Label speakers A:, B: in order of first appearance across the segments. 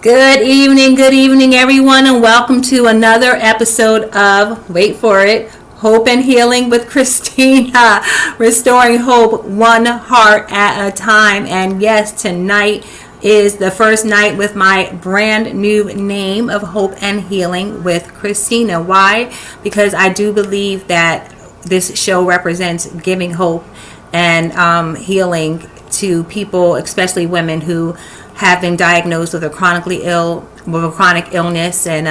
A: Good evening, everyone, and welcome to another episode of, wait for it, Hope and Healing with Christina, restoring hope one heart at a time. And yes, tonight is the first night with my brand new name of Hope and Healing with Christina. Why? Because I do believe that this show represents giving hope and healing to people, especially women who have been diagnosed with a chronically ill with a chronic illness and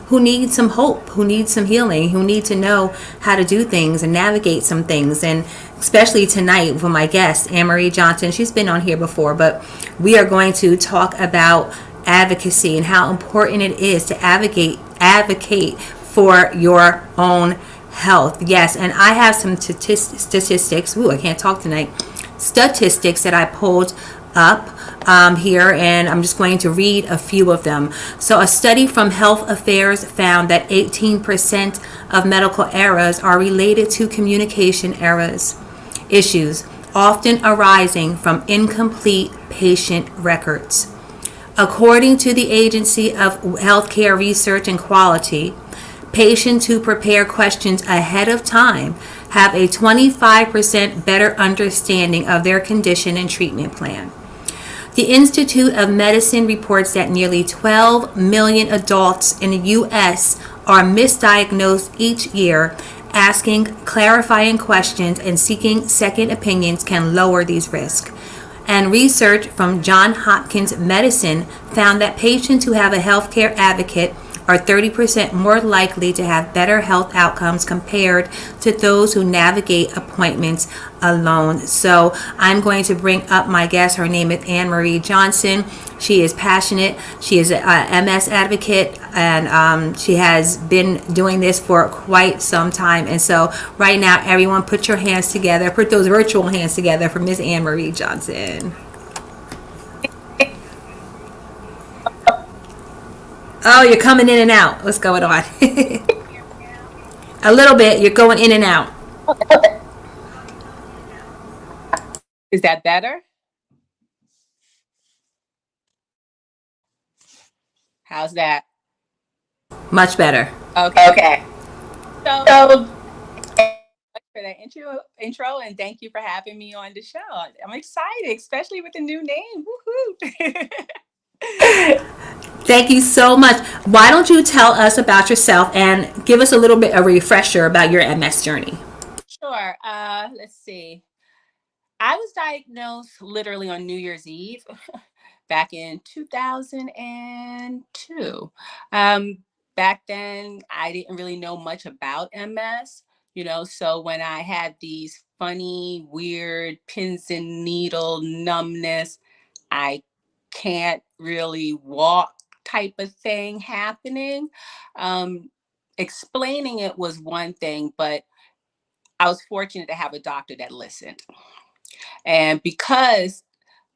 A: who need some hope, who need some healing, who need to know how to do things and navigate some things. And especially tonight with my guest, Anne Marie Johnson. She's been on here before, but we are going to talk about advocacy and how important it is to advocate for your own health. Yes, and I have some statistics. Ooh, I can't talk tonight. Statistics that I pulled up here, and I'm just going to read a few of them. So, a study from Health Affairs found that 18% of medical errors are related to communication errors, issues often arising from incomplete patient records. According to the Agency of Healthcare Research and Quality, patients who prepare questions ahead of time have a 25% better understanding of their condition and treatment plan. The Institute of Medicine reports that nearly 12 million adults in the U.S. are misdiagnosed each year. Asking clarifying questions and seeking second opinions can lower these risks. And research from Johns Hopkins Medicine found that patients who have a healthcare advocate are 30% more likely to have better health outcomes compared to those who navigate appointments alone. So I'm going to bring up my guest. Her name is Anne Marie Johnson. She is passionate. She is a MS advocate, and she has been doing this for quite some time. And so right now, everyone put your hands together, put those virtual hands together for Miss Anne Marie Johnson. Oh, you're coming in and out. What's going on? A little bit. You're going in and out.
B: Is that better? How's that?
A: Much better.
B: Okay. So for that intro, and thank you for having me on the show. I'm excited, especially with the new name. Woohoo!
A: Thank you so much. Why don't you tell us about yourself and give us a little bit of a refresher about your MS journey?
B: Sure. Let's see. I was diagnosed literally on New Year's Eve back in 2002. Um, Back then, I didn't really know much about MS, so when I had these funny, weird pins and needle numbness, I can't really walk type of thing happening. Um, Explaining it was one thing, but I was fortunate to have a doctor that listened. And because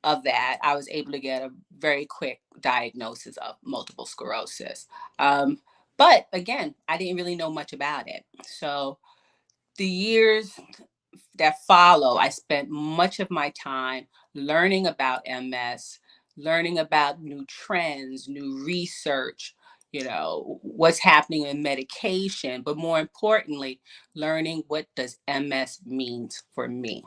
B: of that, I was able to get a very quick diagnosis of multiple sclerosis. Um, but again, I didn't really know much about it. So the years that follow, I spent much of my time learning about MS, learning about new trends, new research, what's happening in medication, but more importantly, learning what does MS means for me.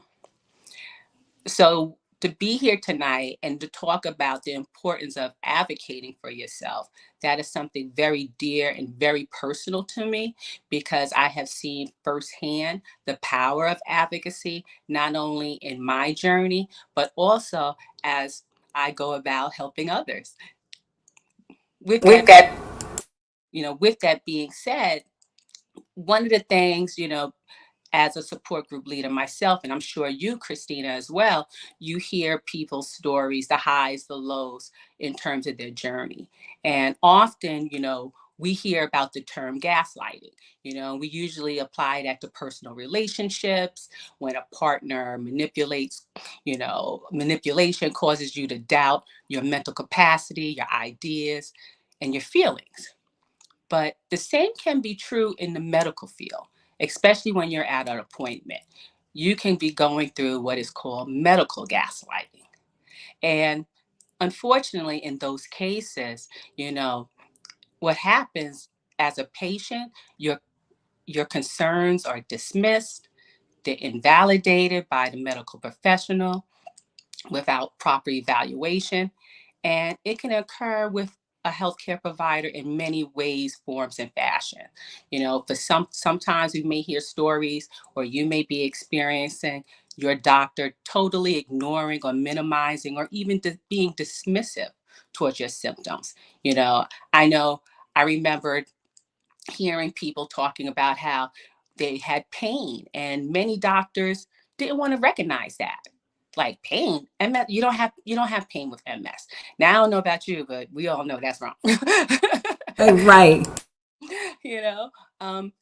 B: So to be here tonight and to talk about the importance of advocating for yourself, that is something very dear and very personal to me because I have seen firsthand the power of advocacy, not only in my journey, but also as I go about helping others. With
A: With
B: that,
A: that,
B: with that being said, one of the things, as a support group leader myself, and I'm sure you, Christina, as well, you hear people's stories, the highs, the lows in terms of their journey. And often, we hear about the term gaslighting. We usually apply that to personal relationships when a partner manipulates, manipulation causes you to doubt your mental capacity, your ideas, and your feelings. But the same can be true in the medical field, especially when you're at an appointment. You can be going through what is called medical gaslighting. And unfortunately, in those cases, you know, what happens as a patient, your concerns are dismissed, they're invalidated by the medical professional without proper evaluation, and it can occur with a healthcare provider in many ways, forms, and fashion. You know, for sometimes we may hear stories, or you may be experiencing your doctor totally ignoring or minimizing or even being dismissive towards your symptoms. You know, I remembered hearing people talking about how they had pain, and many doctors didn't want to recognize that. Like, pain, MS, you don't have pain with MS. Now, I don't know about you, but we all know that's wrong.
A: Right.
B: you know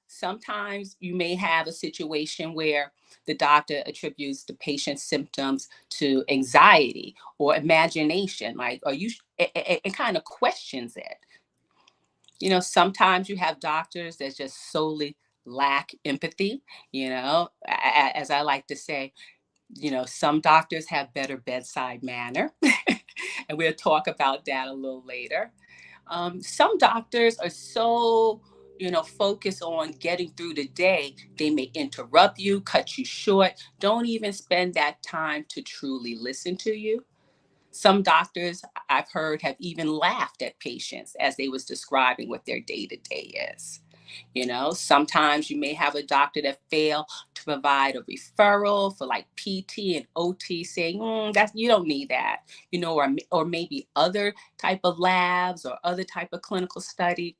B: Sometimes you may have a situation where the doctor attributes the patient's symptoms to anxiety or imagination, like, are you it kind of questions it. Sometimes you have doctors that just solely lack empathy. As I like to say, some doctors have better bedside manner, and we'll talk about that a little later. Some doctors are so, focused on getting through the day, they may interrupt you, cut you short, don't even spend that time to truly listen to you. Some doctors, I've heard, have even laughed at patients as they was describing what their day to day is. Sometimes you may have a doctor that fail to provide a referral for like PT and OT, saying, that's, you don't need that, or maybe other type of labs or other type of clinical study.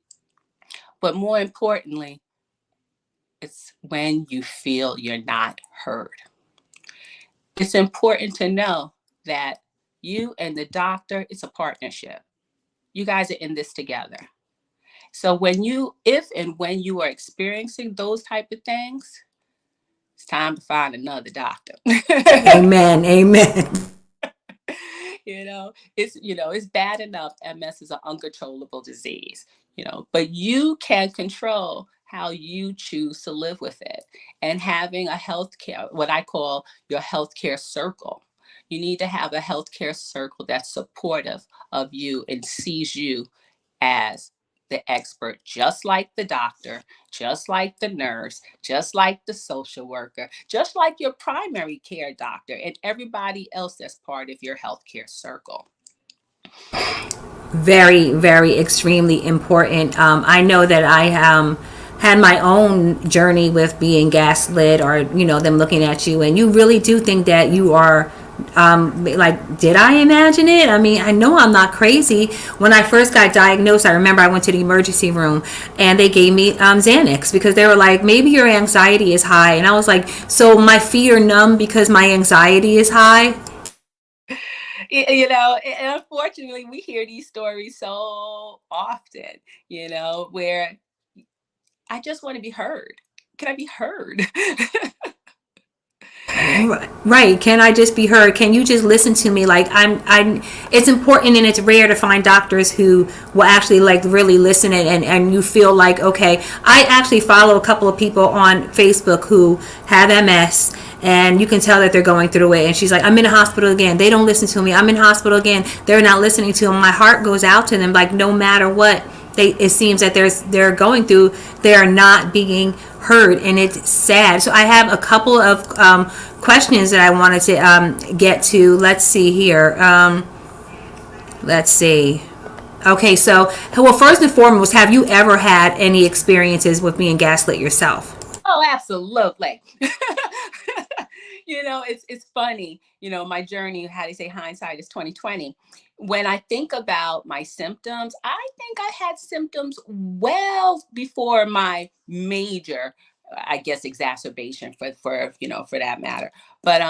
B: But more importantly, it's when you feel you're not heard. It's important to know that you and the doctor, it's a partnership. You guys are in this together. So if and when you are experiencing those type of things, it's time to find another doctor.
A: Amen. Amen.
B: It's bad enough MS is an uncontrollable disease, but you can control how you choose to live with it. And having a healthcare, what I call your healthcare circle. You need to have a healthcare circle that's supportive of you and sees you as the expert, just like the doctor, just like the nurse, just like the social worker, just like your primary care doctor, and everybody else that's part of your healthcare circle.
A: Very, very extremely important. I know that I had my own journey with being gaslit, or them looking at you, and you really do think that you are like, did I imagine it? I mean, I know I'm not crazy. When I first got diagnosed, I remember I went to the emergency room and they gave me Xanax, because they were like, maybe your anxiety is high. And I was like, so my feet are numb because my anxiety is high?
B: And unfortunately, we hear these stories so often, where I just want to be heard. Can I be heard?
A: Right. Can I just be heard? Can you just listen to me? Like, I'm it's important, and it's rare to find doctors who will actually like really listen, and you feel like, okay. I actually follow a couple of people on Facebook who have MS, and you can tell that they're going through it. And she's like, I'm in a hospital again. They don't listen to me. I'm in hospital again. They're not listening to them. My heart goes out to them. Like, no matter what it seems that they're going through, they are not being heard, and it's sad. So I have a couple of questions that I wanted to get to. Let's see here. Let's see. Okay, so, well, first and foremost, have you ever had any experiences with being gaslit yourself?
B: Oh, absolutely. It's funny. My journey. How they say hindsight is 2020. When I think about my symptoms, I think I had symptoms well before my major, I guess, exacerbation for that matter. But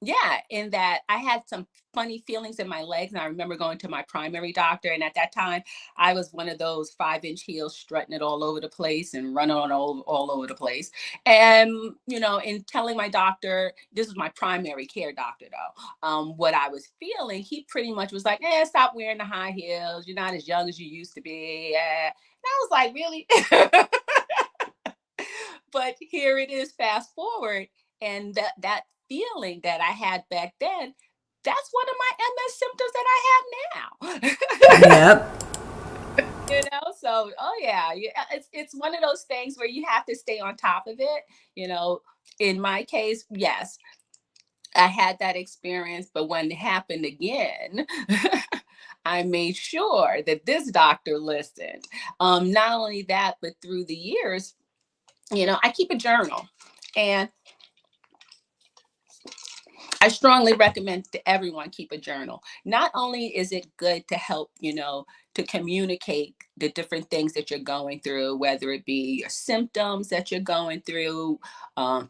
B: yeah, in that I had some funny feelings in my legs, and I remember going to my primary doctor, and at that time I was one of those 5-inch heels strutting it all over the place and running on all over the place. And, in telling my doctor, this was my primary care doctor though, what I was feeling, he pretty much was like, stop wearing the high heels. You're not as young as you used to be. And I was like, really? But here it is, fast forward, and that feeling that I had back then, that's one of my MS symptoms that I have now.
A: Yep.
B: So oh yeah, yeah, it's one of those things where you have to stay on top of it. You know, in my case, yes, I had that experience, but when it happened again, I made sure that this doctor listened. Not only that, but through the years, I keep a journal. And I strongly recommend to everyone keep a journal. Not only is it good to help, to communicate the different things that you're going through, whether it be your symptoms that you're going through,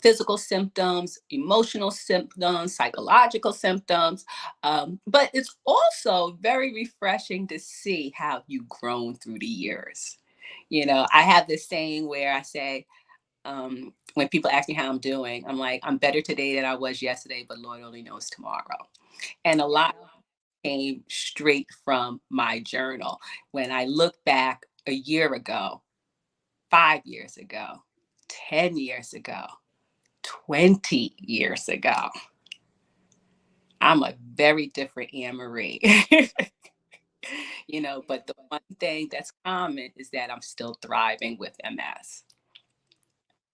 B: physical symptoms, emotional symptoms, psychological symptoms, but it's also very refreshing to see how you've grown through the years. I have this saying where I say, when people ask me how I'm doing, I'm like, I'm better today than I was yesterday, but Lord only knows tomorrow. And a lot
A: Wow.
B: came straight from my journal. When I look back a year ago, 5 years ago, 10 years ago, 20 years ago, I'm a very different Anne Marie. But the one thing that's common is that I'm still thriving with MS.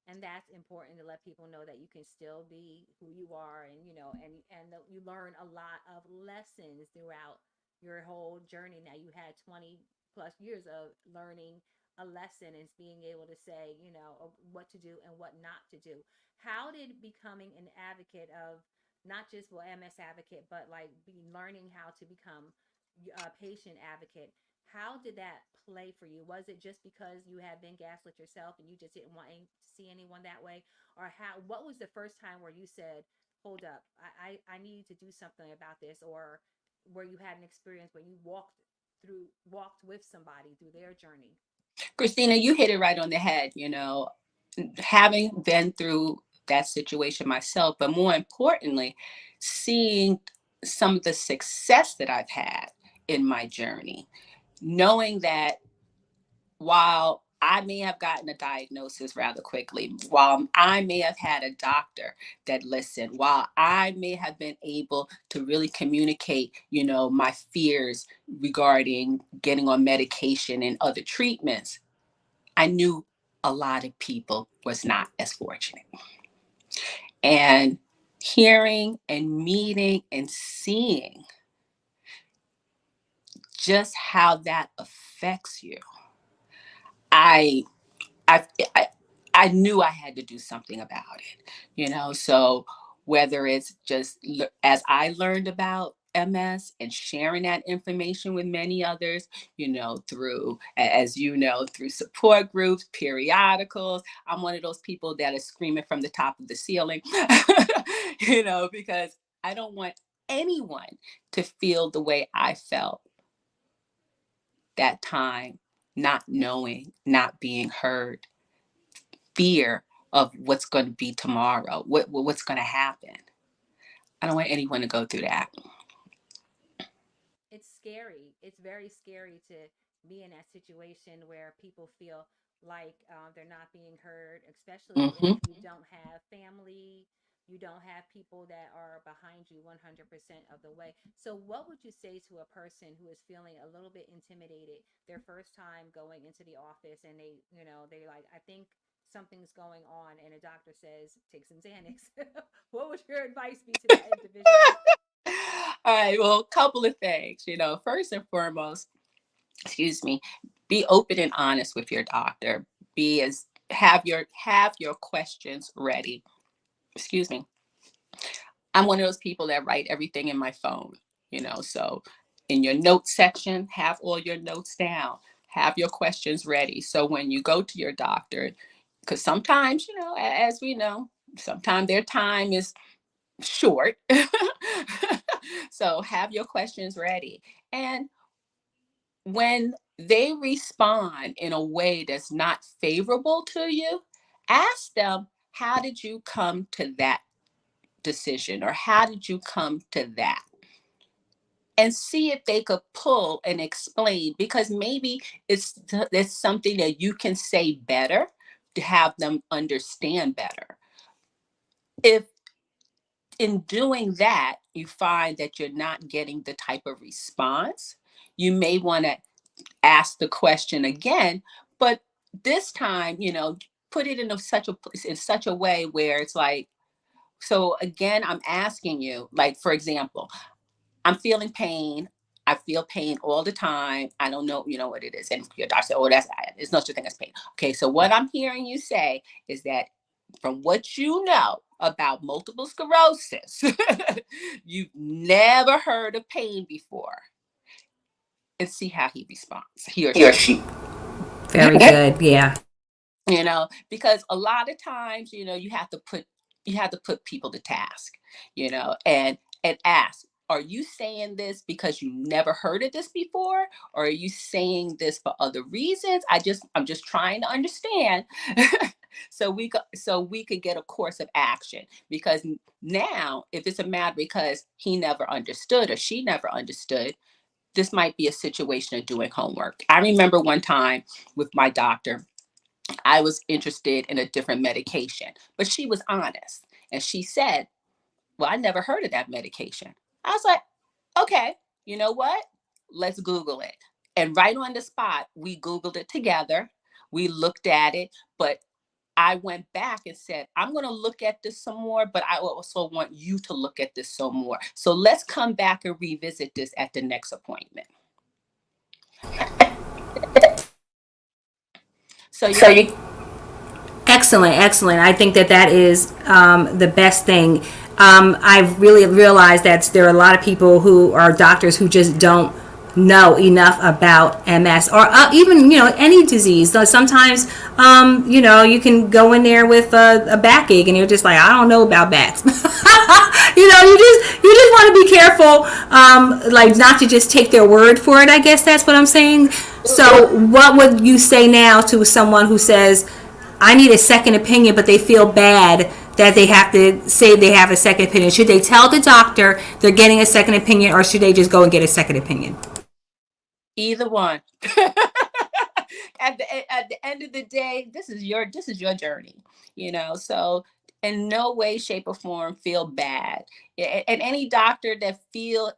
A: And that's important to let people know that you can still be who you are, and you learn a lot of lessons throughout your whole journey. Now you had 20 plus years of learning a lesson and being able to say, what to do and what not to do. How did becoming an advocate of not just MS advocate, but like learning how to become a patient advocate, how did that play for you? Was it just because you had been gaslit yourself and you just didn't want to see anyone that way? Or what was the first time where you said, hold up, I need to do something about this? Or where you had an experience where you walked with somebody through their journey?
B: Christina, you hit it right on the head. Having been through that situation myself, but more importantly, seeing some of the success that I've had in my journey, knowing that while I may have gotten a diagnosis rather quickly, while I may have had a doctor that listened, while I may have been able to really communicate, my fears regarding getting on medication and other treatments, I knew a lot of people was not as fortunate. And hearing and meeting and seeing just how that affects you, I I I, I knew I had to do something about it. So whether it's just as I learned about MS and sharing that information with many others, through, as through support groups, periodicals. I'm one of those people that is screaming from the top of the ceiling, because I don't want anyone to feel the way I felt that time, not knowing, not being heard, fear of what's going to be tomorrow, what's going to happen. I don't want anyone to go through that.
A: It's scary. It's very scary to be in that situation where people feel like they're not being heard, especially if
B: Hmm.
A: you don't have family, you don't have people that are behind you 100% of the way. So, what would you say to a person who is feeling a little bit intimidated their first time going into the office, and they like, I think something's going on, and a doctor says, take some Xanax? What would your advice be to that individual?
B: All right, well, a couple of things. First and foremost, excuse me, be open and honest with your doctor. Be as have your questions ready. Excuse me. I'm one of those people that write everything in my phone, so in your notes section, have all your notes down, have your questions ready. So when you go to your doctor, because sometimes, as we know, sometimes their time is short. So have your questions ready. And when they respond in a way that's not favorable to you, ask them, how did you come to that decision, or how did you come to that? And see if they could pull and explain, because maybe it's something that you can say better to have them understand better. If in doing that, you find that you're not getting the type of response, you may want to ask the question again, but this time, put it in such a way where it's like, so again, I'm asking you, like, for example, I'm feeling pain. I feel pain all the time. I don't know, what it is. And your doctor said, oh, there's no such thing as pain. Okay, so what I'm hearing you say is that from what you know about multiple sclerosis, you've never heard of pain before. And see how he responds, he or
A: He or
B: she.
A: she. Very good. Yeah.
B: Because a lot of times, you have to put people to task, and ask, are you saying this because you never heard of this before, or are you saying this for other reasons? I'm just trying to understand. So we could get a course of action, because now, if it's a matter because he never understood or she never understood, this might be a situation of doing homework. I remember one time with my doctor, I was interested in a different medication, but she was honest. And she said, well, I never heard of that medication. I was like, okay, you know what? Let's Google it. And right on the spot, we Googled it together. We looked at it, but I went back and said, I'm going to look at this some more, but I also want you to look at this some more. So let's come back and revisit this at the next appointment. So
A: So you. Excellent, excellent. I think that is the best thing. I've really realized that there are a lot of people who are doctors who just don't know enough about MS, or even any disease. So sometimes you can go in there with a backache and you're just like, I don't know about backs. You just want to be careful, like not to just take their word for it. I guess that's what I'm saying. So what would you say now to someone who says, I need a second opinion, but they feel bad that they have to say they have a second opinion? Should they tell the doctor they're getting a second opinion, or should they just go and get a second opinion?
B: either one. At the end of the day, this is your journey, So in no way, shape, or form feel bad. And any doctor that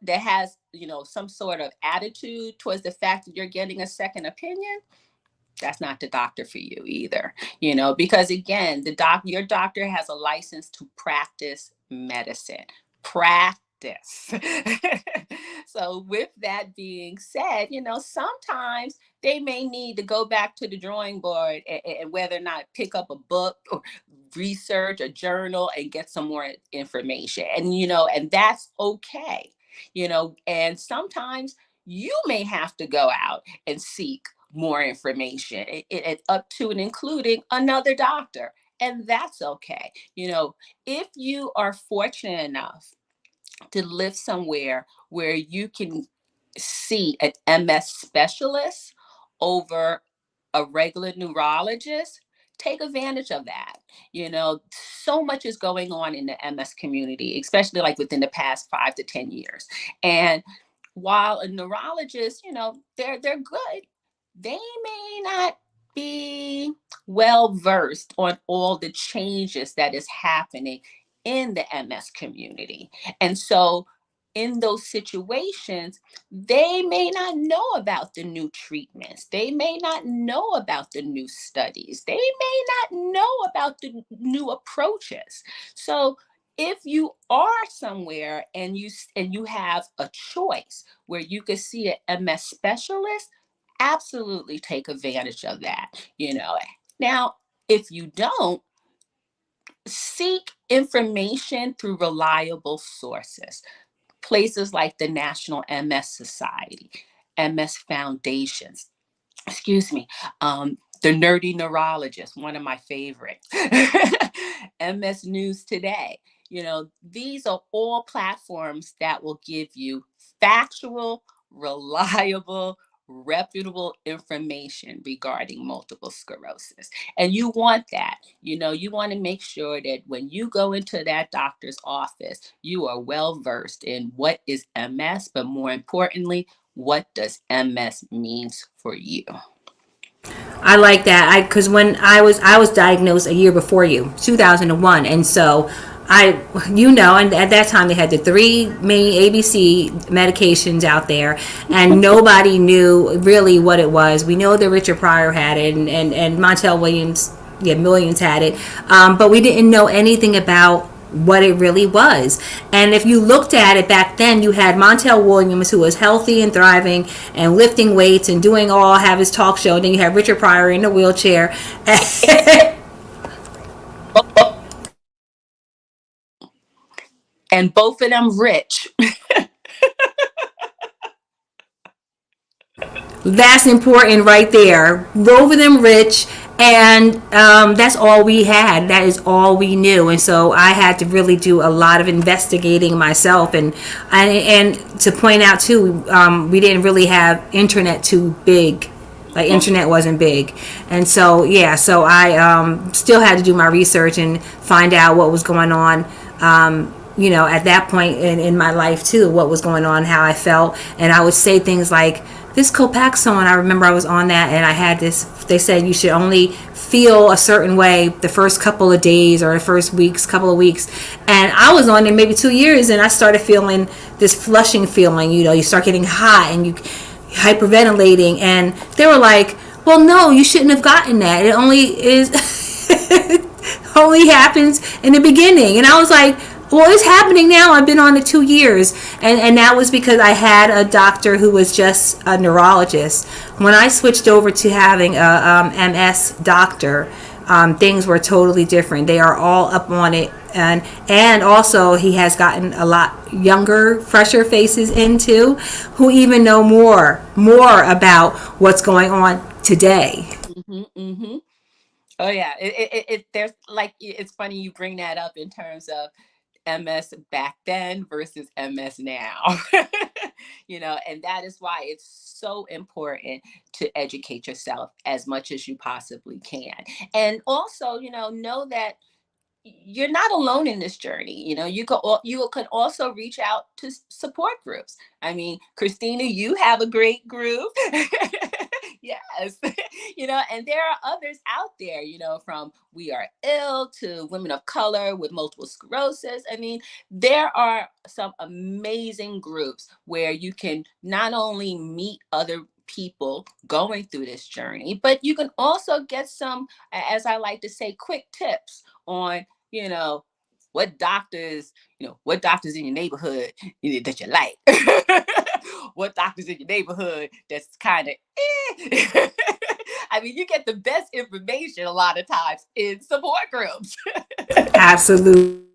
B: has some sort of attitude towards the fact that you're getting a second opinion, that's not the doctor for you either. Because again, your doctor has a license to practice medicine. Practice. So with that being said, sometimes they may need to go back to the drawing board, and whether or not pick up a book or research a journal and get some more information. And that's okay. And sometimes you may have to go out and seek more information, up to and including another doctor. And that's okay. If you are fortunate enough to live somewhere where you can see an MS specialist over a regular neurologist, take advantage of that. So much is going on in the MS community, especially like within the past 5 to 10 years. And while a neurologist, they're good, they may not be well versed on all the changes that is happening in the MS community. And so in those situations, they may not know about the new treatments. They may not know about the new studies. They may not know about the new approaches. So if you are somewhere and you have a choice where you could see an MS specialist, absolutely take advantage of that. Now, if you don't, seek information through reliable sources. Places like the National MS Society, MS Foundations, excuse me, the Nerdy Neurologist, one of my favorites, MS News Today. These are all platforms that will give you factual, reliable, reputable information regarding multiple sclerosis. And you want that. You want to make sure that when you go into that doctor's office, you are well versed in what is MS, but more importantly, what does MS means for you.
A: I like that. Because when I was diagnosed a year before you, 2001, and so and at that time they had the three main ABC medications out there, and nobody knew really what it was. We know that Richard Pryor had it, and Montel Williams, yeah, Millions had it, but we didn't know anything about what it really was. And if you looked at it back then, you had Montel Williams, who was healthy and thriving and lifting weights and doing all, have his talk show. And then you had Richard Pryor in a wheelchair.
B: And both of them rich.
A: That's important right there. Both of them rich, and that's all we had. That is all we knew, and so I had to really do a lot of investigating myself, and to point out too, we didn't really have internet too big. Like internet wasn't big, and so yeah, so I still had to do my research and find out what was going on. At that point in my life too, what was going on, how I felt, and I would say things like, this Copaxone, I remember I was on that, and I had this, they said you should only feel a certain way the first couple of days or the first couple of weeks. And I was on it maybe 2 years, and I started feeling this flushing feeling, you start getting hot and you hyperventilating, and they were like, well, no, you shouldn't have gotten that. It only is, only happens in the beginning. And I was like, well, it's happening now. I've been on it 2 years. And that was because I had a doctor who was just a neurologist. When I switched over to having a MS doctor, things were totally different. They are all up on it. And also he has gotten a lot younger, fresher faces in too, who even know more about what's going on today.
B: Mm-hmm, mm-hmm. Oh yeah, there's like, it's funny you bring that up in terms of MS back then versus MS now. And that is why it's so important to educate yourself as much as you possibly can. And also, know that you're not alone in this journey. You could also reach out to support groups. I mean, Christina, you have a great group. Yes. And there are others out there, from We Are Ill to Women of Color with Multiple Sclerosis. I mean, there are some amazing groups where you can not only meet other people going through this journey, but you can also get some, as I like to say, quick tips on, you know, what doctors in your neighborhood that you like. What doctors in your neighborhood that's kind of I mean, you get the best information a lot of times in support groups.
A: Absolutely.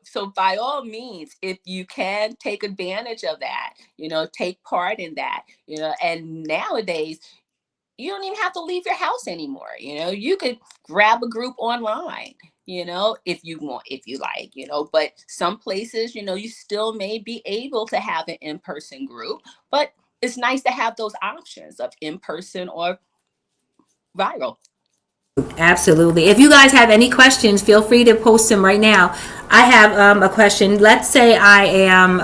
B: So by all means, if you can take advantage of that, take part in that, and nowadays you don't even have to leave your house anymore. You could grab a group online, if you want, if you like, but some places, you still may be able to have an in-person group, but it's nice to have those options of in-person or viral.
A: Absolutely. If you guys have any questions, feel free to post them right now. I have a question. Let's say I am,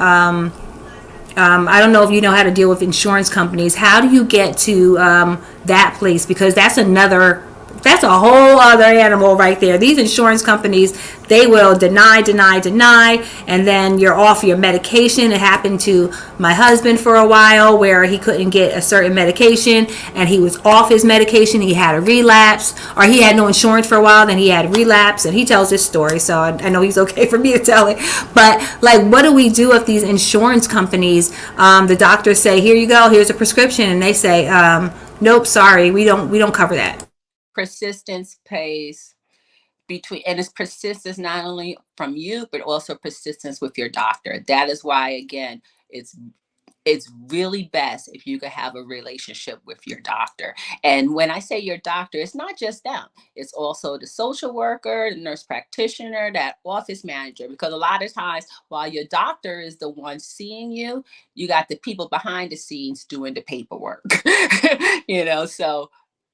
A: I don't know if you know how to deal with insurance companies. How do you get to that place? Because that's a whole other animal right there. These insurance companies, they will deny, and then you're off your medication. It happened to my husband for a while where he couldn't get a certain medication and he was off his medication. He had a relapse, or he had no insurance for a while, then he had a relapse, and he tells this story, so I know he's okay for me to tell it. But like, what do we do if these insurance companies, the doctors say, here you go, here's a prescription, and they say, nope, sorry, we don't cover that.
B: Persistence pays and it's persistence not only from you, but also persistence with your doctor. That is why, again, it's really best if you could have a relationship with your doctor. And when I say your doctor, it's not just them. It's also the social worker, the nurse practitioner, that office manager, because a lot of times while your doctor is the one seeing you, you got the people behind the scenes doing the paperwork. So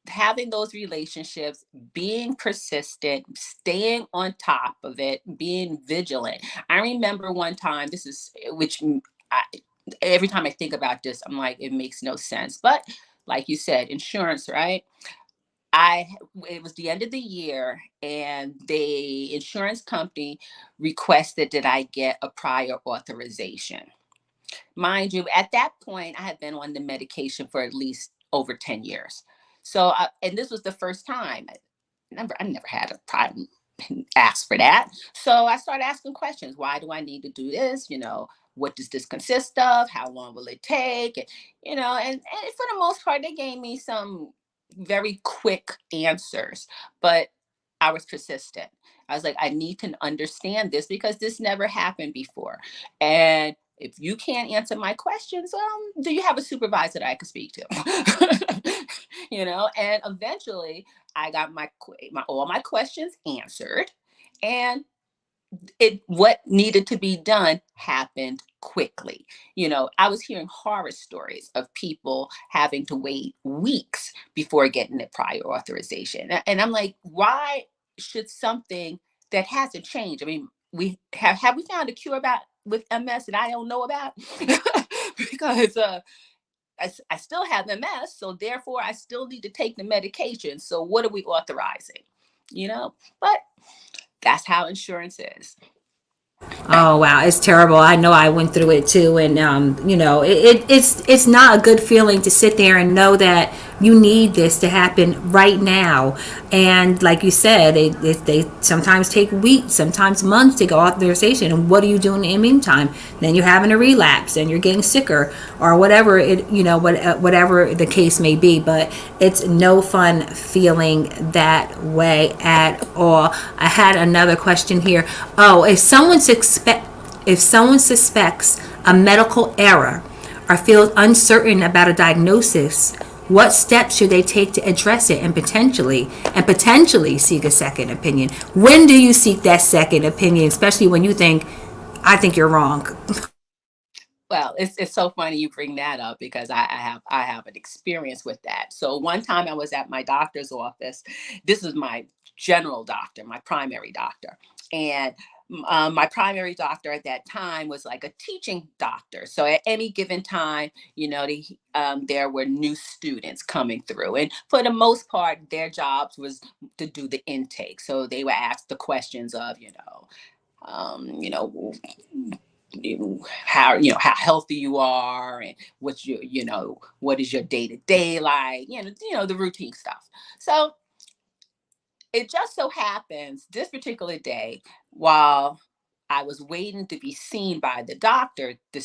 B: having those relationships, being persistent, staying on top of it, being vigilant. I remember one time, this is which I, every time I think about this, I'm like, it makes no sense. But like you said, insurance, right? I it was the end of the year, and the insurance company requested that I get a prior authorization. Mind you, at that point, I had been on the medication for at least over 10 years. So, and this was the first time. I never had a problem asked for that. So I started asking questions. Why do I need to do this? What does this consist of? How long will it take? And for the most part, they gave me some very quick answers, but I was persistent. I was like, I need to understand this because this never happened before. And if you can't answer my questions, do you have a supervisor that I could speak to? And eventually I got my all my questions answered, and what needed to be done happened quickly. I was hearing horror stories of people having to wait weeks before getting the prior authorization. And I'm like, why should something that hasn't changed? I mean, we have we found a cure about with MS that I don't know about? Because I still have MS, so therefore I still need to take the medication. So what are we authorizing? But that's how insurance is.
A: Oh wow, it's terrible. I know I went through it too, and it's not a good feeling to sit there and know that you need this to happen right now. And like you said, they sometimes take weeks, sometimes months to get authorization. And what are you doing in the meantime? Then you're having a relapse, and you're getting sicker, or whatever whatever the case may be. But it's no fun feeling that way at all. I had another question here. Oh, if someone suspects a medical error or feels uncertain about a diagnosis, what steps should they take to address it and potentially seek a second opinion? When do you seek that second opinion, especially when you think, I think you're wrong?
B: Well, it's so funny you bring that up because I have an experience with that. So one time I was at my doctor's office. This is my general doctor, my primary doctor, and my primary doctor at that time was like a teaching doctor. So at any given time, there were new students coming through, and for the most part, their jobs was to do the intake. So they were asked the questions of, how healthy you are, and what is your day to day like, the routine stuff. So it just so happens this particular day, while I was waiting to be seen by the doctor, the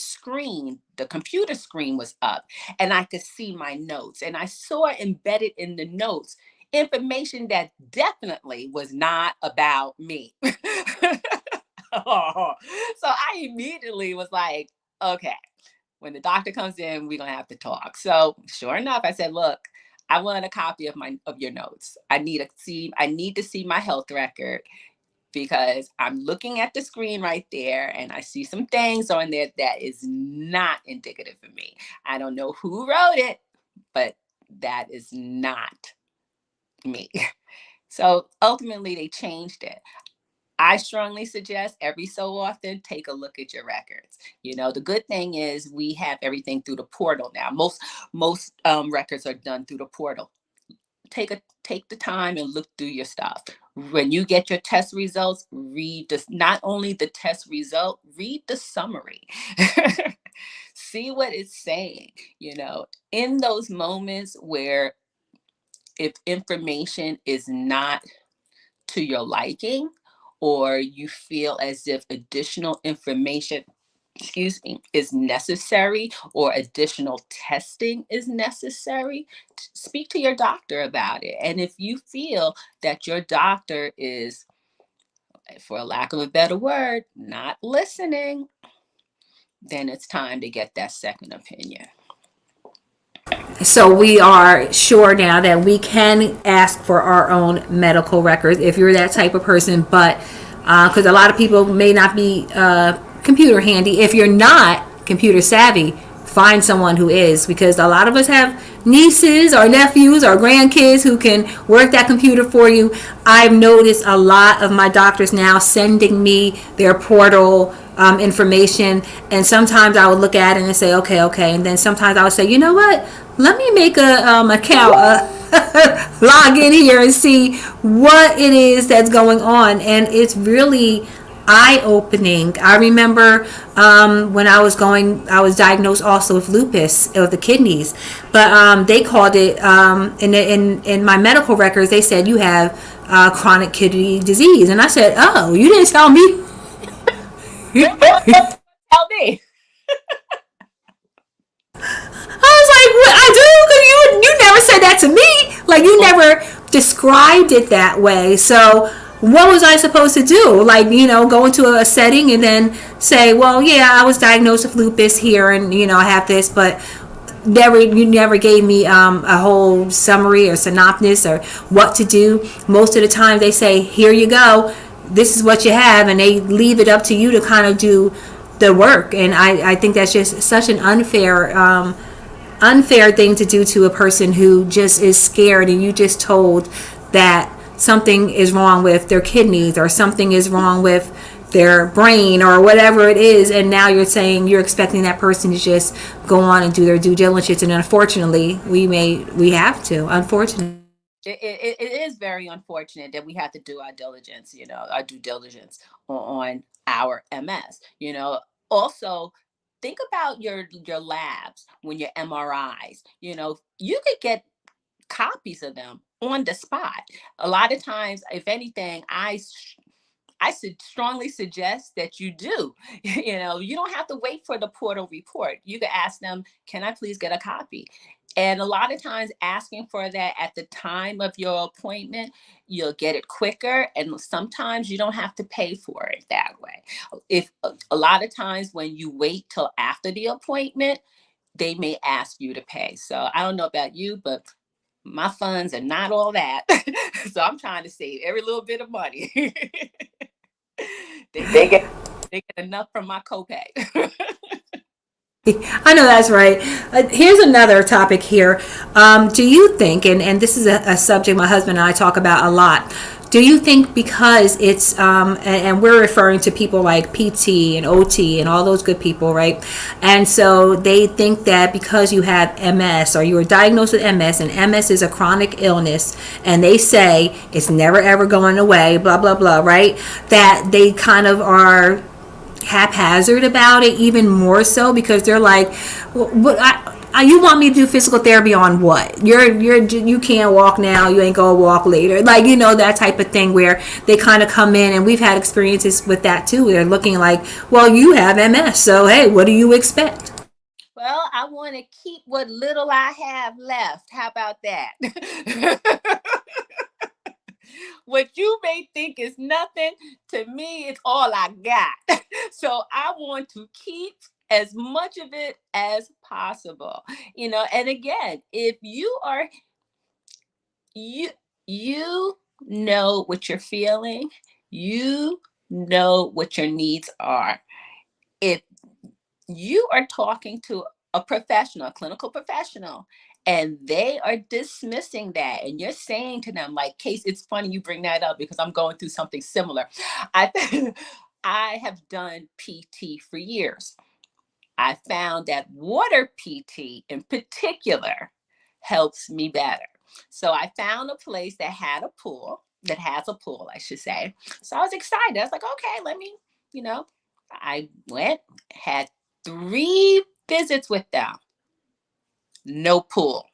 B: computer screen was up, and I could see my notes, and I saw embedded in the notes information that definitely was not about me. So I immediately was like, okay, when the doctor comes in, we're gonna have to talk. So sure enough, I said, look, I want a copy of your notes. I need to see my health record because I'm looking at the screen right there and I see some things on there that is not indicative of me. I don't know who wrote it, but that is not me. So ultimately they changed it. I strongly suggest every so often take a look at your records. The good thing is we have everything through the portal now. Most records are done through the portal. Take the time and look through your stuff. When you get your test results, read not only the test result, read the summary. See what it's saying. In those moments where if information is not to your liking, or you feel as if additional information, is necessary, or additional testing is necessary, speak to your doctor about it. And if you feel that your doctor is, for a lack of a better word, not listening, then it's time to get that second opinion.
A: So we are sure now that we can ask for our own medical records if you're that type of person, but because a lot of people may not be computer handy. If you're not computer savvy, find someone who is, because a lot of us have nieces or nephews or grandkids who can work that computer for you. I've noticed a lot of my doctors now sending me their portal information, and sometimes I would look at it and say, okay, and then sometimes I would say, you know what? Let me make a account log in here and see what it is that's going on. And it's really eye-opening. I remember when I was diagnosed also with lupus of the kidneys, but they called it in my medical records. They said you have chronic kidney disease, and I said, "Oh, you didn't tell me."
B: Tell me.
A: I was like, "What I do?" Because you never said that to me. Like you never described it that way. So what was I supposed to do? Like, go into a setting and then say, well, yeah, I was diagnosed with lupus here, and I have this, but you never gave me a whole summary or synopsis or what to do. Most of the time they say, here you go, this is what you have, and they leave it up to you to kind of do the work. And I think that's just such an unfair thing to do to a person who just is scared, and you just told that something is wrong with their kidneys or something is wrong with their brain or whatever it is, and now you're saying you're expecting that person to just go on and do their due diligence. And unfortunately we have to, unfortunately.
B: It is very unfortunate that we have to do our diligence, our due diligence on our MS. Also think about your labs, when your MRIs, you could get copies of them on the spot. A lot of times, if anything, I strongly suggest that you do. You don't have to wait for the portal report. You can ask them, can I please get a copy? And a lot of times asking for that at the time of your appointment, you'll get it quicker. And sometimes you don't have to pay for it that way. If a lot of times when you wait till after the appointment, they may ask you to pay. So I don't know about you, but my funds are not all that. So I'm trying to save every little bit of money. they get enough from my copay.
A: I know that's right. Here's another topic here. Do you think, and this is a subject my husband and I talk about a lot, do you think because it's, and we're referring to people like PT and OT and all those good people, right? And so they think that because you have MS or you were diagnosed with MS, and MS is a chronic illness, and they say it's never ever going away, blah, blah, blah, right? That they kind of are haphazard about it, even more so, because they're like, you want me to do physical therapy on what? You can't walk now, you ain't gonna walk later, like, that type of thing, where they kind of come in, and we've had experiences with that too. They're looking like, well, you have MS, so hey, what do you expect?
B: Well, I want to keep what little I have left. How about that? What you may think is nothing, to me, it's all I got. So I want to keep as much of it as possible. And again, if you are, you know what you're feeling, you know what your needs are. If you are talking to a professional, a clinical professional, and they are dismissing that, and you're saying to them, like, Case, it's funny you bring that up because I'm going through something similar. I have done PT for years. I found that water PT in particular helps me better. So I found a place that has a pool, I should say. So I was excited. I was like, okay, let me, I went, had 3 visits with them. No pool.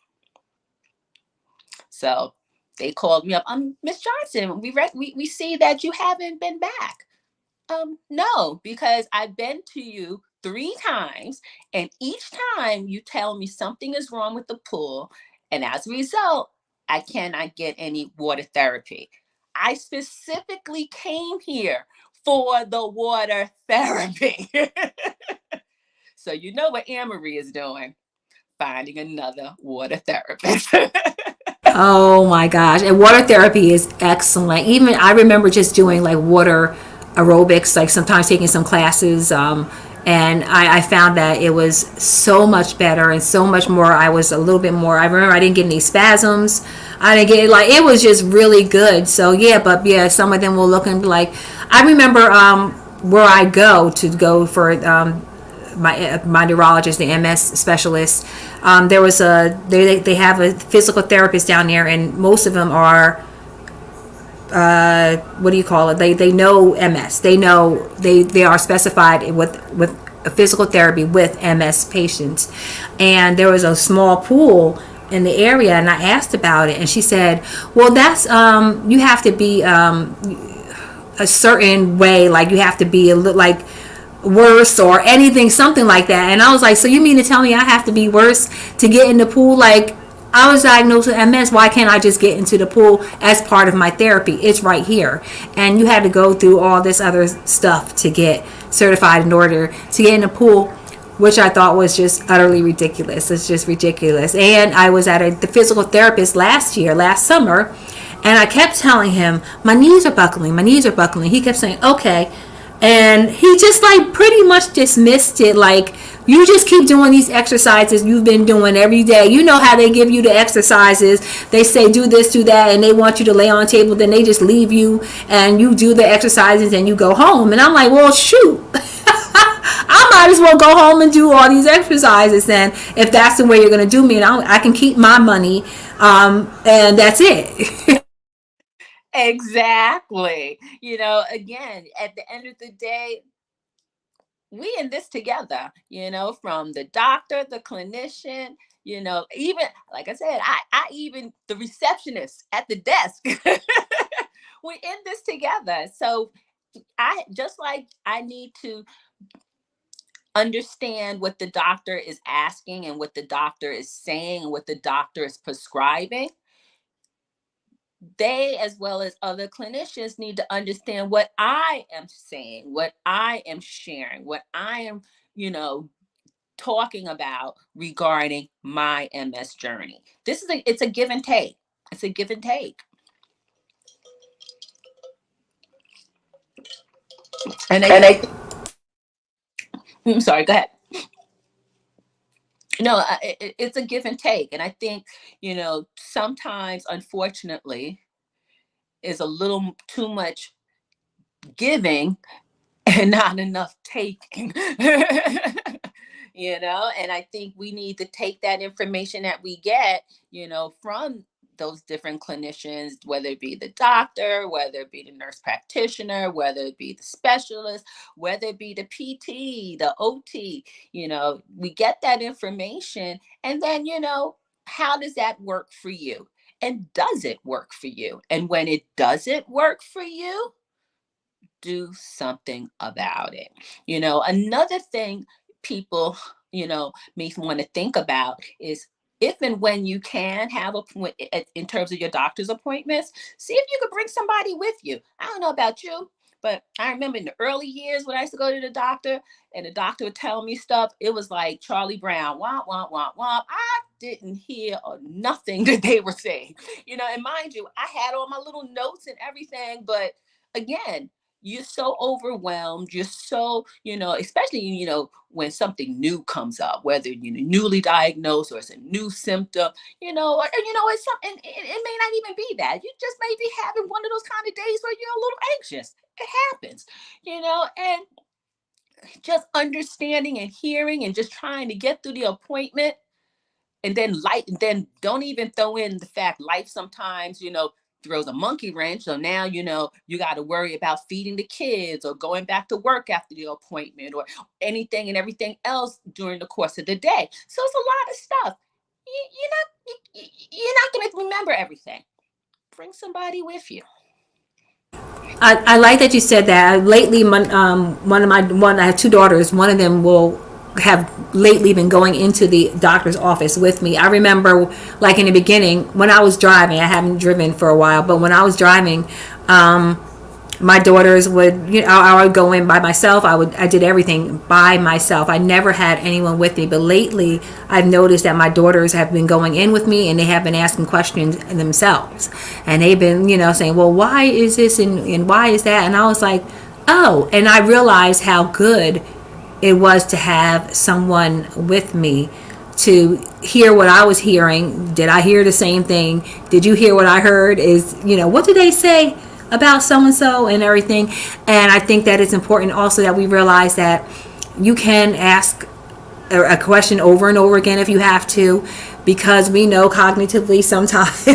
B: So they called me up. Miss Johnson, we see that you haven't been back. No, because I've been to you 3 times, and each time you tell me something is wrong with the pool, and as a result, I cannot get any water therapy. I specifically came here for the water therapy. So you know what Anne-Marie is doing? Finding another water therapist.
A: Oh my gosh. And water therapy is excellent. Even I remember just doing like water aerobics, like sometimes taking some classes. And I found that it was so much better and so much more. I was a little bit more, I remember I didn't get any spasms. I didn't get, like, it was just really good. So yeah, some of them will look and be like, I remember where I go for my neurologist, the MS specialist. There was they have a physical therapist down there, and most of them are, what do you call it? They know MS. They know they are specified with a physical therapy with MS patients. And there was a small pool in the area, and I asked about it, and she said, well, that's you have to be a certain way, like you have to be a little like worse or anything, something like that. And I was like, so you mean to tell me I have to be worse to get in the pool? Like, I was diagnosed with MS. Why can't I just get into the pool as part of my therapy? It's right here. And you had to go through all this other stuff to get certified in order to get in the pool, which I thought was just utterly ridiculous. It's just ridiculous. And I was at the physical therapist last summer, and I kept telling him, my knees are buckling, my knees are buckling. He kept saying, okay. And he just like pretty much dismissed it, like, you just keep doing these exercises you've been doing every day. You know how they give you the exercises. They say do this, do that, and they want you to lay on a table. Then they just leave you and you do the exercises and you go home. And I'm like, well, shoot. I might as well go home and do all these exercises then, if that's the way you're going to do me. And I can keep my money, and that's it.
B: Exactly. Again, at the end of the day, we in this together, from the doctor, the clinician, even like I said, I even the receptionist at the desk. We're in this together. So I need to understand what the doctor is asking and what the doctor is saying and what the doctor is prescribing. They, as well as other clinicians, need to understand what I am saying, what I am sharing, what I am, talking about regarding my MS journey. It's a give and take. It's a give and take. I'm sorry, go ahead. No, it's a give and take. And I think, sometimes, unfortunately, is a little too much giving and not enough taking. And I think we need to take that information that we get, from those different clinicians, whether it be the doctor, whether it be the nurse practitioner, whether it be the specialist, whether it be the PT, the OT, we get that information. And then, how does that work for you? And does it work for you? And when it doesn't work for you, do something about it. Another thing people, may want to think about is, if and when you can have in terms of your doctor's appointments, see if you could bring somebody with you. I don't know about you, but I remember in the early years when I used to go to the doctor and the doctor would tell me stuff, it was like Charlie Brown, womp, womp, womp, womp. I didn't hear nothing that they were saying, and mind you, I had all my little notes and everything, but again, you're so overwhelmed. You're so, especially, when something new comes up, whether newly diagnosed or it's a new symptom, it's something, it may not even be that. You just may be having one of those kind of days where you're a little anxious. It happens, and just understanding and hearing and just trying to get through the appointment. And then don't even throw in the fact life sometimes, throws a monkey wrench. So now, you got to worry about feeding the kids or going back to work after the appointment or anything and everything else during the course of the day. So it's a lot of stuff. You're not going to remember everything. Bring somebody with you.
A: I like that you said that. Lately, I have two daughters. One of them will have lately been going into the doctor's office with me. I remember, like in the beginning, when I was driving, I haven't driven for a while, but when I was driving, my daughters would, I would go in by myself. I did everything by myself. I never had anyone with me. But lately, I've noticed that my daughters have been going in with me, and they have been asking questions themselves. And they've been, saying, well, why is this and why is that? And I was like, oh, and I realized how good it was to have someone with me to hear what I was hearing. Did I hear the same thing? Did you hear what I heard? What did they say about so-and-so and everything? And I think that it's important also that we realize that you can ask a question over and over again if you have to, because we know cognitively sometimes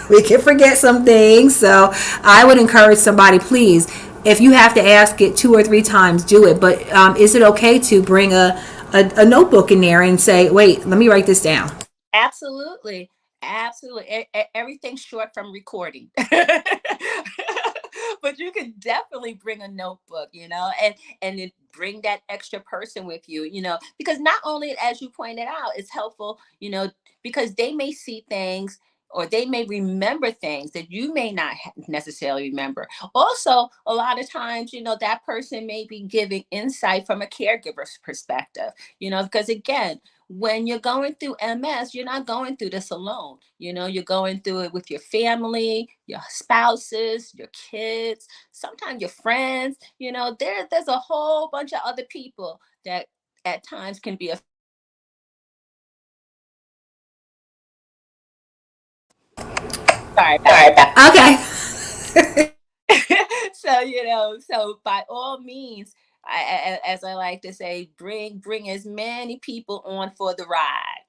A: we can forget some things. So I would encourage somebody, please, if you have to ask it 2 or 3 times, do it. But is it okay to bring a notebook in there and say, wait, let me write this down?
B: Absolutely. Absolutely. Everything's short from recording. But you can definitely bring a notebook, and then bring that extra person with you, because not only, as you pointed out, it's helpful, because they may see things or they may remember things that you may not necessarily remember. Also, a lot of times, that person may be giving insight from a caregiver's perspective, because again, when you're going through MS, you're not going through this alone. You're going through it with your family, your spouses, your kids, sometimes your friends. There's a whole bunch of other people that at times can be a sorry about
A: Okay.
B: so so by all means, as I like to say, bring as many people on for the ride.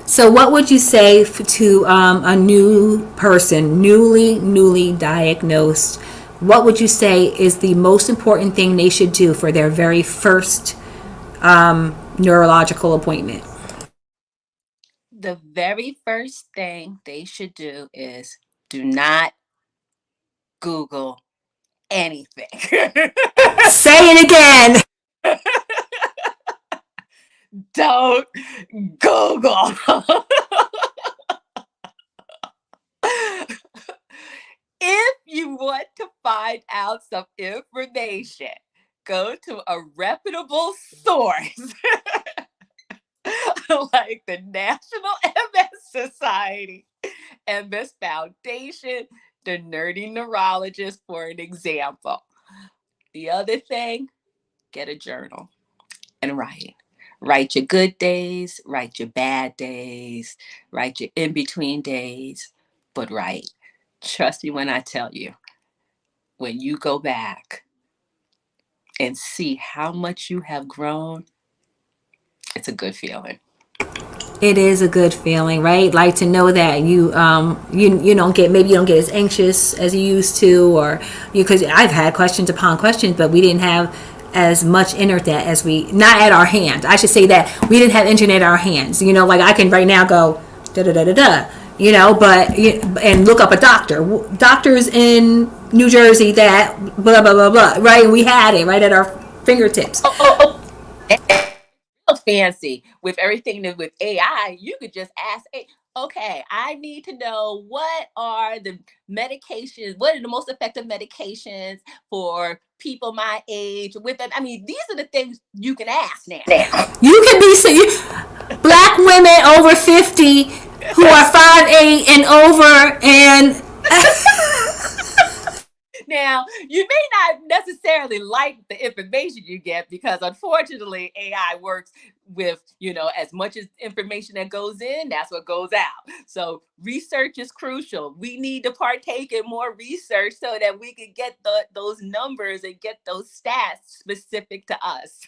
A: So, what would you say to a new person, newly diagnosed? What would you say is the most important thing they should do for their very first neurological appointment?
B: The very first thing they should do is do not Google anything.
A: Say it again.
B: Don't Google. If you want to find out some information, go to a reputable source like the National MS Society, MS Foundation, the Nerdy Neurologist, for an example. The other thing, get a journal and write. Write your good days, write your bad days, write your in between days, but write. Trust me when I tell you, when you go back and see how much you have grown, it's a good feeling.
A: It is a good feeling, right? Like to know that you don't get, maybe you don't get as anxious as you used to, or because I've had questions upon questions, but we didn't have as much internet as we, not at our hands. I should say that we didn't have internet at our hands. Like I can right now go da da da da da. But and look up a doctor. Doctors in New Jersey that blah blah blah blah. Right? We had it right at our fingertips.
B: Fancy with everything that with AI, you could just ask, hey, okay, I need to know what are the medications, what are the most effective medications for people my age with them. I mean, these are the things you can ask now.
A: You can be black women over 50 who are 5'8" and over, and
B: Now, you may not necessarily like the information you get because unfortunately AI works with, as much as information that goes in, that's what goes out. So research is crucial. We need to partake in more research so that we can get those numbers and get those stats specific to us.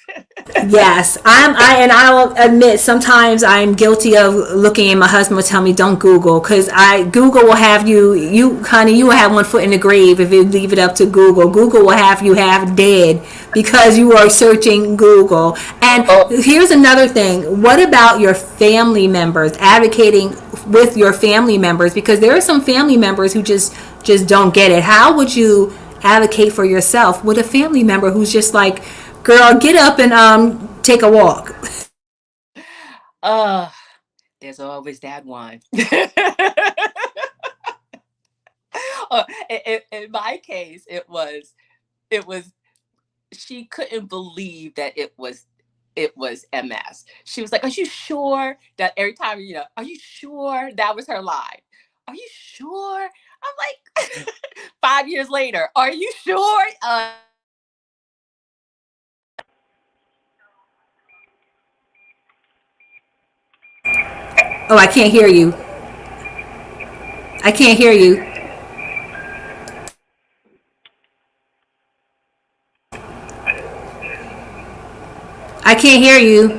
A: yes, and I'll admit sometimes I'm guilty of looking, and my husband will tell me don't Google, because Google will have you honey, you will have one foot in the grave if you leave it up to Google. Google will have you half dead because you are searching Google. And here's another thing: what about your family members? Advocating with your family members, because there are some family members who just don't get it. How would you advocate for yourself with a family member who's just like, girl, get up and take a walk?
B: There's always that one. In my case, it was she couldn't believe that it was MS. She was like, "Are you sure?" That every time, "Are you sure?" That was her line. "Are you sure?" I'm like, 5 years later, "Are you sure?"
A: Oh, I can't hear you. I can't hear you. I can't hear you.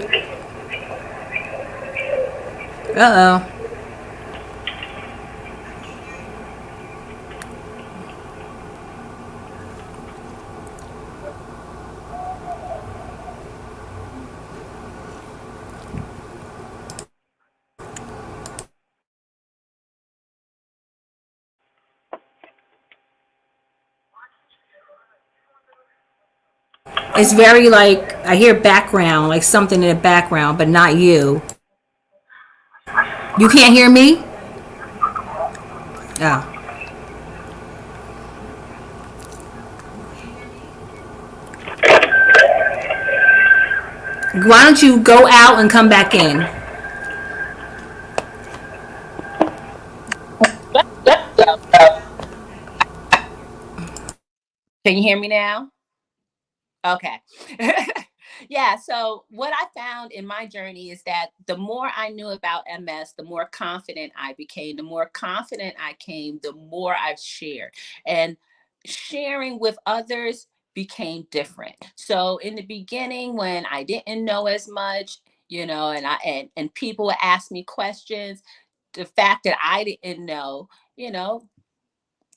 A: Uh-oh. It's very like I hear background, like something in the background, but not you. You can't hear me? Oh. Why don't you go out and come back in?
B: Can you hear me now? Okay. Yeah. So, what I found in my journey is that the more I knew about MS, the more confident I became. The more confident I came, the more I've shared. And sharing with others became different. So, in the beginning, when I didn't know as much, and people would ask me questions, the fact that I didn't know, you know,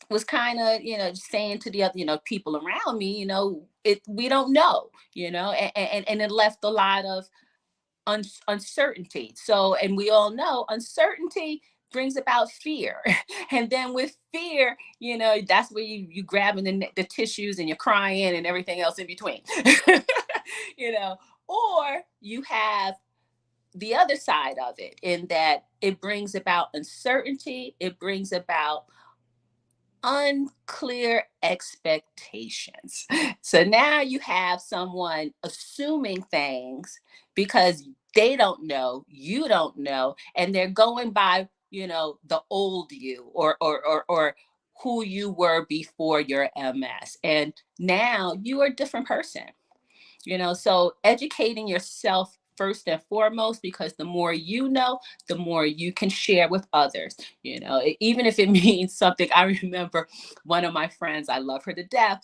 B: was kind of saying to the other people around me, it we don't know, and it left a lot of uncertainty. So, and we all know uncertainty brings about fear. And then with fear, that's where you grabbing the tissues and you're crying and everything else in between. you know or you have the other side of it, in that it brings about uncertainty, it brings about unclear expectations. So now you have someone assuming things because they don't know, you don't know, and they're going by, the old you, or who you were before your MS. And now you are a different person. So educating yourself first and foremost, because the more you know, the more you can share with others. Even if it means something. I remember one of my friends, I love her to death,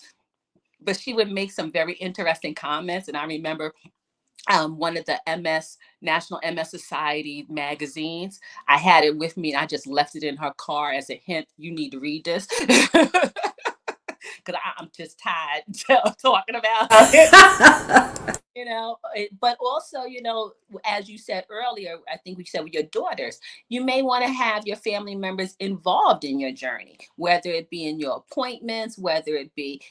B: but she would make some very interesting comments. And I remember one of the National MS Society magazines. I had it with me and I just left it in her car as a hint. You need to read this. Because I'm just tired of talking about it. But also, as you said earlier, I think we said with your daughters, you may want to have your family members involved in your journey, whether it be in your appointments, whether it be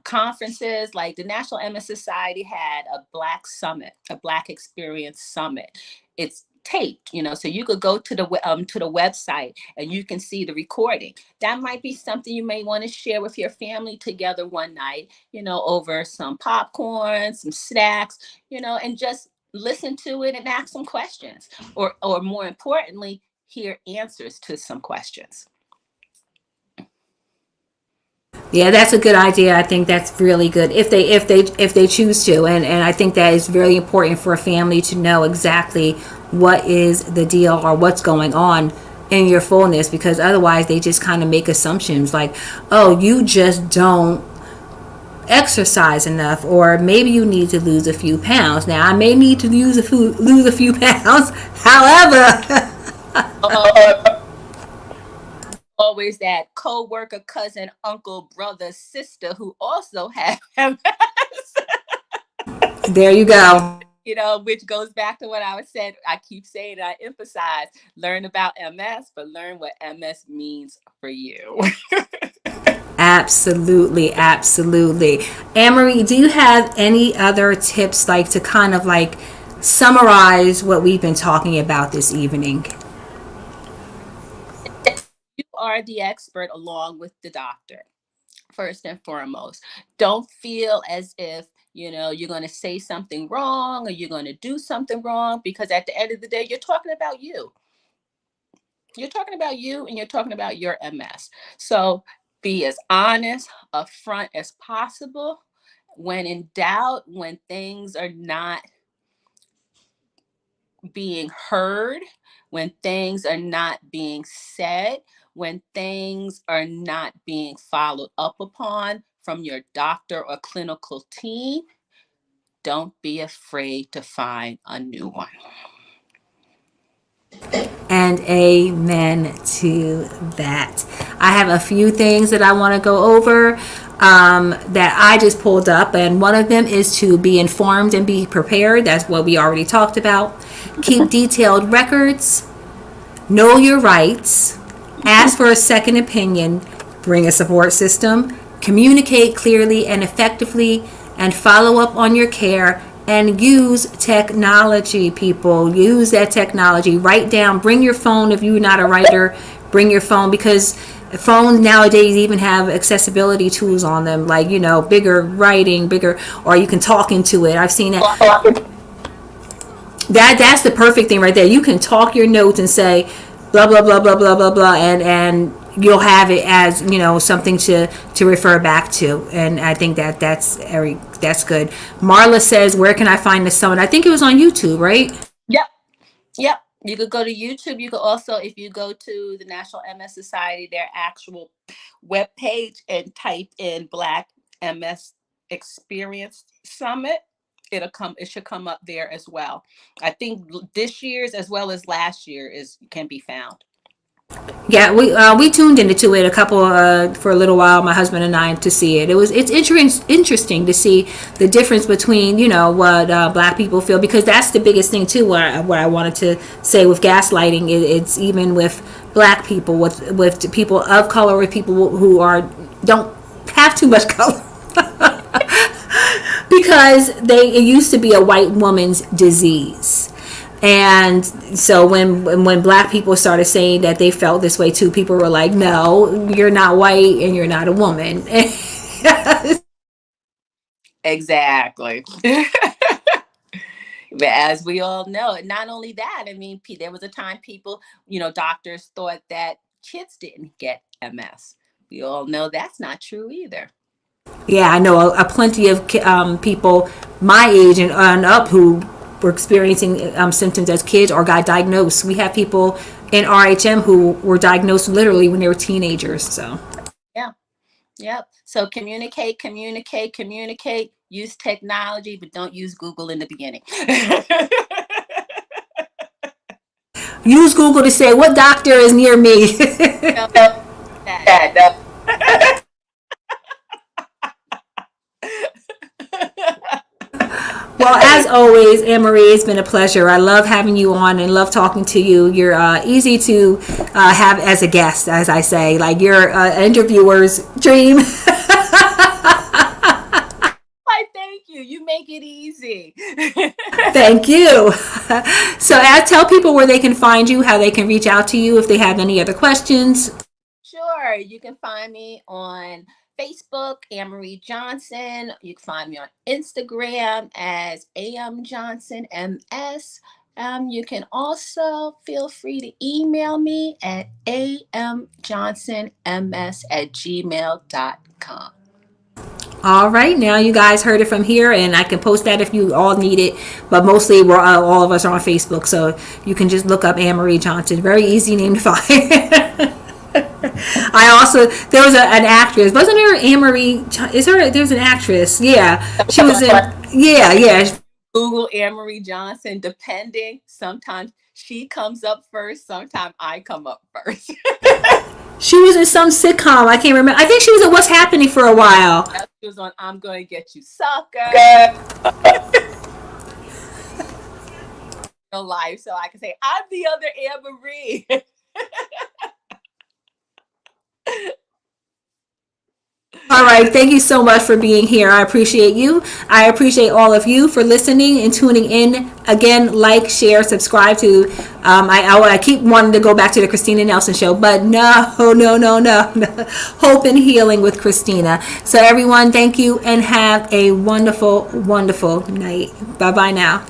B: conferences. Like the National MS Society had a Black Summit, a Black Experience Summit. It's taped, so you could go to the website and you can see the recording. That might be something you may want to share with your family together one night, over some popcorn, some snacks, and just listen to it and ask some questions, or more importantly, hear answers to some questions.
A: Yeah, that's a good idea. I think that's really good if they choose to, and I think that is very important for a family to know exactly what is the deal or what's going on in your fullness, because otherwise they just kind of make assumptions like, oh, you just don't exercise enough, or maybe you need to lose a few pounds. Now I may need to lose a few pounds. However,
B: Always that co-worker, cousin, uncle, brother, sister who also have MS.
A: there you go.
B: Which goes back to what I was said. I keep saying, I emphasize, learn about MS, but learn what MS means for you.
A: Absolutely, absolutely. Anne-Marie, do you have any other tips, like to kind of like summarize what we've been talking about this evening?
B: You are the expert along with the doctor, first and foremost. Don't feel as if you're going to say something wrong or you're going to do something wrong, because at the end of the day, you're talking about you. You're talking about you and you're talking about your MS. So be as honest, upfront as possible. When in doubt, when things are not being heard, when things are not being said, when things are not being followed up upon from your doctor or clinical team, don't be afraid to find a new one.
A: And amen to that. I have a few things that I want to go over that I just pulled up, and one of them is to be informed and be prepared. That's what we already talked about. Keep detailed records, know your rights, ask for a second opinion, bring a support system, communicate clearly and effectively, and follow up on your care. And use technology, people. Use that technology. Write down. Bring your phone. If you're not a writer, bring your phone, because phones nowadays even have accessibility tools on them, like, bigger writing, bigger, or you can talk into it. I've seen that. That's the perfect thing right there. You can talk your notes and say blah blah blah blah blah blah blah, and you'll have it as something to refer back to. And I think that's good. Marla says, where can I find the summit? I think it was on YouTube, right?
B: Yep. You could go to YouTube. You could also, if you go to the National MS Society, their actual web page, and type in Black MS Experience Summit, it should come up there as well. I think this year's as well as last year can be found.
A: Yeah, we tuned into it for a little while, my husband and I, to see it. It's interesting to see the difference between what Black people feel, because that's the biggest thing too. What I wanted to say with gaslighting, it's even with Black people, with people of color, with people who don't have too much color. Because it used to be a white woman's disease. And so when Black people started saying that they felt this way too, people were like, no, you're not white and you're not a woman.
B: Exactly. But as we all know, not only that, I mean, there was a time people, doctors thought that kids didn't get MS. We all know that's not true either.
A: Yeah, I know a plenty of people my age and up who were experiencing symptoms as kids or got diagnosed. We have people in RHM who were diagnosed literally when they were teenagers. So
B: Yep. So communicate. Use technology, but don't use Google in the beginning.
A: Use Google to say what doctor is near me. Well, as always, Anne-Marie, it's been a pleasure. I love having you on and love talking to you. You're easy to have as a guest, as I say. Like, you're an interviewer's dream.
B: Why, thank you. You make it easy.
A: Thank you. So, tell people where they can find you, how they can reach out to you if they have any other questions.
B: Sure. You can find me on Facebook, Anne-Marie Johnson. You can find me on Instagram as AM Johnson MS. You can also feel free to email me at amjohnsonms@gmail.com.
A: All right, now you guys heard it from here, and I can post that if you all need it. But mostly, all of us are on Facebook, so you can just look up Anne-Marie Johnson. Very easy name to find. There was an actress, wasn't there? Anne-Marie, there's an actress. Yeah, she was in. Yeah.
B: Google Anne-Marie Johnson. Depending, sometimes she comes up first. Sometimes I come up first.
A: She was in some sitcom. I can't remember. I think she was in What's Happening for a while.
B: She was on I'm Gonna Get You, Sucker. Real life, so I can say I'm the other Anne-Marie.
A: All right. Thank you so much for being here. I appreciate you. I appreciate all of you for listening and tuning in. Again, like, share, subscribe to. I keep wanting to go back to the Christina Nelson show, but no. Hope and Healing with Christina. So everyone, thank you and have a wonderful, wonderful night. Bye-bye now.